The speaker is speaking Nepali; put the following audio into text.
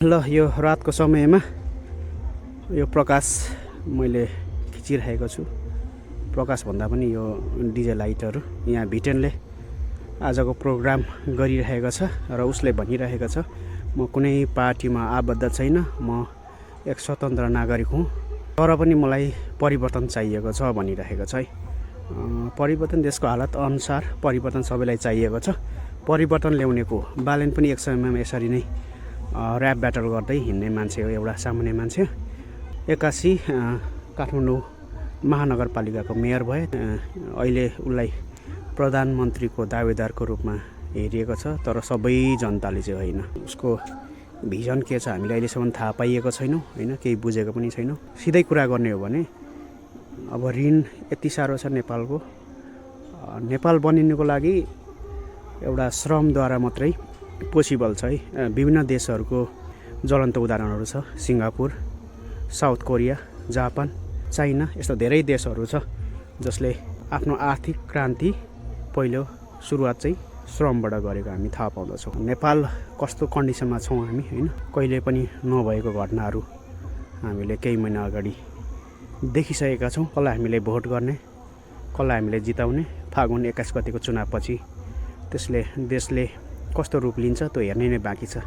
ल यो रातको समयमा यो प्रकाश मैले खिचिरहेको छु। प्रकाश भन्दा पनि यो डिजे लाइटहरू यहाँ भिटेनले आजको प्रोग्राम गरिरहेको छ र उसले भनिरहेको छ म कुनै पार्टीमा आबद्ध छैन, म एक स्वतन्त्र नागरिक हुँ, तर पनि मलाई परिवर्तन चाहिएको छ भनिरहेको छ है। परिवर्तन देशको हालत अनुसार परिवर्तन सबैलाई चाहिएको छ। परिवर्तन ल्याउनेको बालेन पनि एक समयमा यसरी नै ऱ्याप ब्याटल गर्दै हिँड्ने मान्छे हो, एउटा सामान्य मान्छे। एक्कासी काठमाडौँ महानगरपालिकाको मेयर भए। अहिले उसलाई प्रधानमन्त्रीको दावेदारको रूपमा हेरिएको छ, तर सबै जनताले चाहिँ होइन। उसको भिजन के छ हामीले अहिलेसम्म थाहा पाइएको छैनौँ होइन, केही बुझेको पनि छैनौँ। सिधै कुरा गर्ने हो भने अब ऋण यति साह्रो छ नेपालको, नेपाल बनिनुको लागि एउटा श्रमद्वारा मात्रै पोसिबल छ है। विभिन्न देशहरूको ज्वलन्त उदाहरणहरू छ, Singapore, south Korea, Japan, China, यस्तो धेरै देशहरू छ जसले आफ्नो आर्थिक क्रान्ति पहिलो सुरुवात चाहिँ श्रमबाट गरेको हामी थाहा पाउँदछौँ। नेपाल कस्तो कन्डिसनमा छौँ हामी होइन, कहिले पनि नभएको घटनाहरू हामीले केही महिना अगाडि देखिसकेका छौँ। कसलाई हामीले भोट गर्ने, कसलाई हामीले जिताउने, फागुन 21 गतिको चुनावपछि त्यसले देशले कस्तो रूप लिन्छ त्यो हेर्ने नै बाँकी छ।